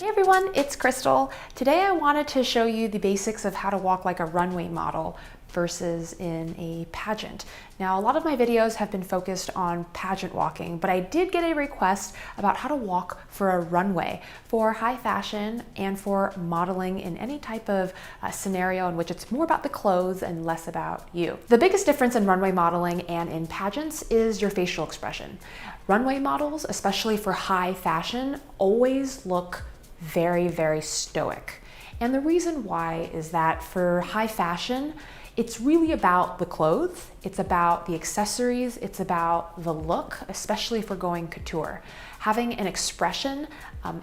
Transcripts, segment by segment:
Hey everyone, it's Crystal. Today I wanted to show you the basics of how to walk like a runway model versus in a pageant. Now, a lot of my videos have been focused on pageant walking, but I did get a request about how to walk for a runway for high fashion and for modeling in any type of scenario in which it's more about the clothes and less about you. The biggest difference in runway modeling and in pageants is your facial expression. Runway models, especially for high fashion, always look very, very stoic. And the reason why is that for high fashion, it's really about the clothes, it's about the accessories, it's about the look, especially if we're going couture. Having an expression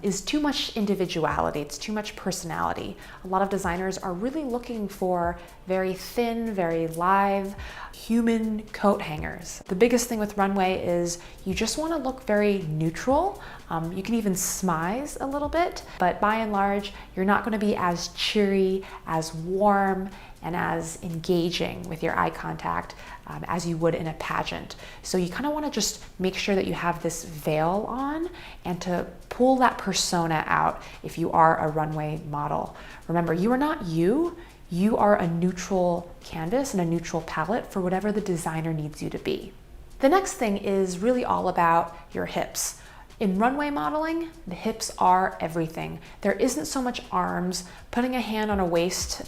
is too much individuality, it's too much personality. A lot of designers are really looking for very thin, very live, human coat hangers. The biggest thing with runway is you just want to look very neutral. You can even smize a little bit, but by and large, you're not going to be as cheery, as warm, and as engaging with your eye contact as you would in a pageant. So you kind of want to just make sure that you have this veil on and to pull that persona out if you are a runway model. Remember, you are not you. You are a neutral canvas and a neutral palette for whatever the designer needs you to be. The next thing is really all about your hips. In runway modeling, the hips are everything. There isn't so much arms. Putting a hand on a waist,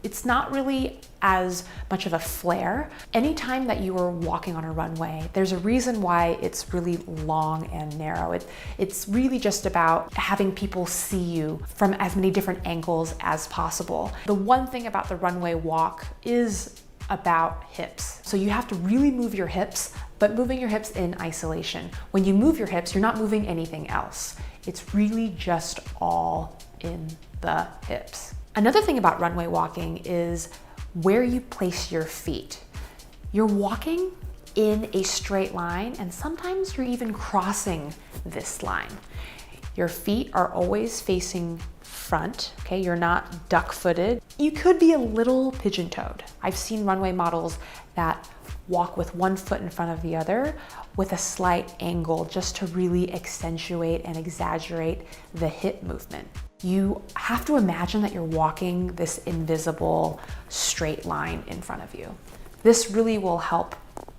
it's not really as much of a flare. Anytime that you are walking on a runway, there's a reason why it's really long and narrow. It's really just about having people see you from as many different angles as possible. The one thing about the runway walk is about hips. So you have to really move your hips, but moving your hips in isolation. When you move your hips, you're not moving anything else. It's really just all in the hips. Another thing about runway walking is where you place your feet. You're walking in a straight line, and sometimes you're even crossing this line. Your feet are always facing front, okay? You're not duck-footed. You could be a little pigeon-toed. I've seen runway models that walk with one foot in front of the other with a slight angle just to really accentuate and exaggerate the hip movement. You have to imagine that you're walking this invisible straight line in front of you. This really will help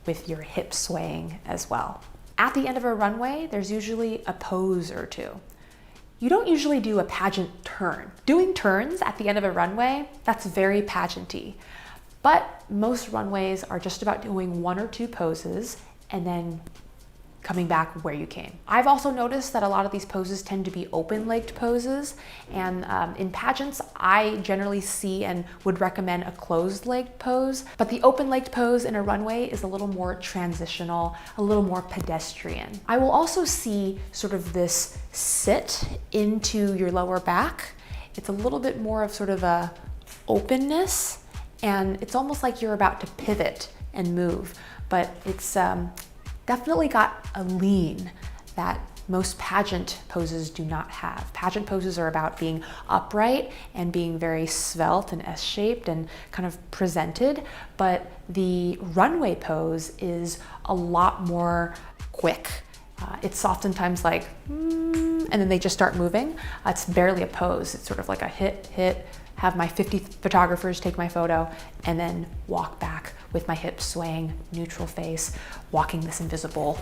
with your hip swaying as well. At the end of a runway, there's usually a pose or two. You don't usually do a pageant turn. Doing turns at the end of a runway, that's very pageanty. But most runways are just about doing one or two poses and then coming back where you came. I've also noticed that a lot of these poses tend to be open-legged poses, and in pageants, I generally see and would recommend a closed-legged pose, but the open-legged pose in a runway is a little more transitional, a little more pedestrian. I will also see sort of this sit into your lower back. It's a little bit more of sort of a openness, and it's almost like you're about to pivot and move, but it's definitely got a lean that most pageant poses do not have. Pageant poses are about being upright and being very svelte and S-shaped and kind of presented, but the runway pose is a lot more quick. It's oftentimes like, and then they just start moving. It's barely a pose. It's sort of like a hit, have my 50 photographers take my photo, and then walk back with my hips swaying, neutral face, walking this invisible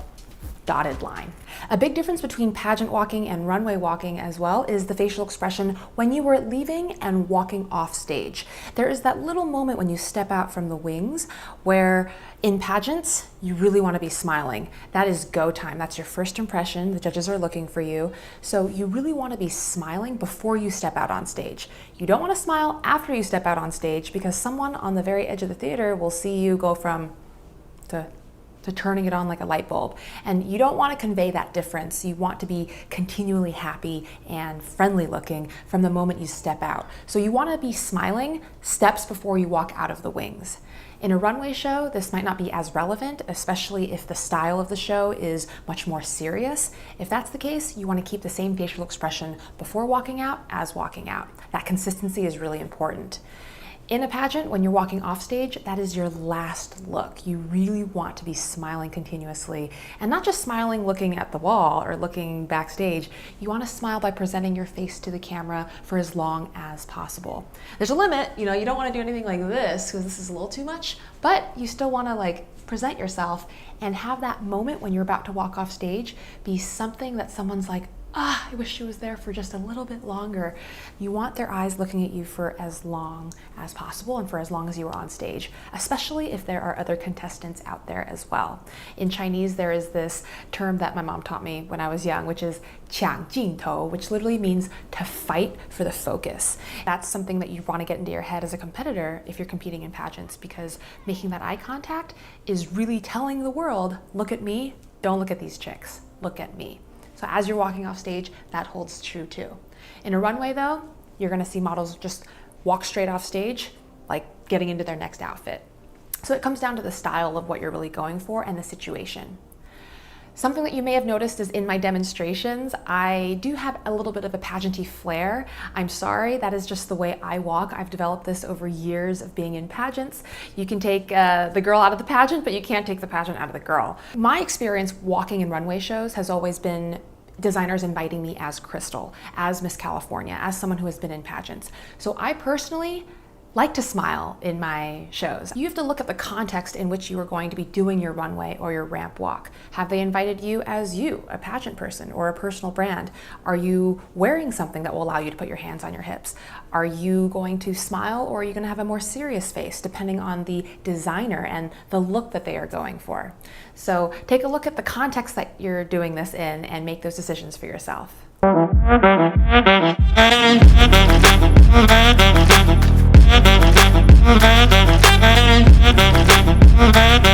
dotted line. A big difference between pageant walking and runway walking as well is the facial expression when you were leaving and walking off stage. There is that little moment when you step out from the wings where in pageants, you really want to be smiling. That is go time. That's your first impression. The judges are looking for you. So you really want to be smiling before you step out on stage. You don't want to smile after you step out on stage because someone on the very edge of the theater will see you go from to turning it on like a light bulb. And you don't want to convey that difference. You want to be continually happy and friendly looking from the moment you step out. So you want to be smiling steps before you walk out of the wings. In a runway show, this might not be as relevant, especially if the style of the show is much more serious. If that's the case, you want to keep the same facial expression before walking out as walking out. That consistency is really important. In a pageant, when you're walking off stage, that is your last look. You really want to be smiling continuously, and not just smiling looking at the wall or looking backstage. You want to smile by presenting your face to the camera for as long as possible. There's a limit, you don't want to do anything like this because this is a little too much, but you still want to present yourself and have that moment when you're about to walk off stage be something that someone's like, I wish she was there for just a little bit longer. You want their eyes looking at you for as long as possible and for as long as you were on stage, especially if there are other contestants out there as well. In Chinese, there is this term that my mom taught me when I was young, which is 抢镜头, which literally means to fight for the focus. That's something that you want to get into your head as a competitor if you're competing in pageants, because making that eye contact is really telling the world, look at me, don't look at these chicks, look at me. So as you're walking off stage, that holds true too. In a runway though, you're gonna see models just walk straight off stage, like getting into their next outfit. So it comes down to the style of what you're really going for and the situation. Something that you may have noticed is in my demonstrations, I do have a little bit of a pageanty flair. I'm sorry, that is just the way I walk. I've developed this over years of being in pageants. You can take the girl out of the pageant, but you can't take the pageant out of the girl. My experience walking in runway shows has always been designers inviting me as Crystal, as Miss California, as someone who has been in pageants. So I personally like to smile in my shows. You have to look at the context in which you are going to be doing your runway or your ramp walk. Have they invited you as you, a pageant person or a personal brand? Are you wearing something that will allow you to put your hands on your hips? Are you going to smile, or are you going to have a more serious face, depending on the designer and the look that they are going for? So take a look at the context that you're doing this in and make those decisions for yourself. Thank you.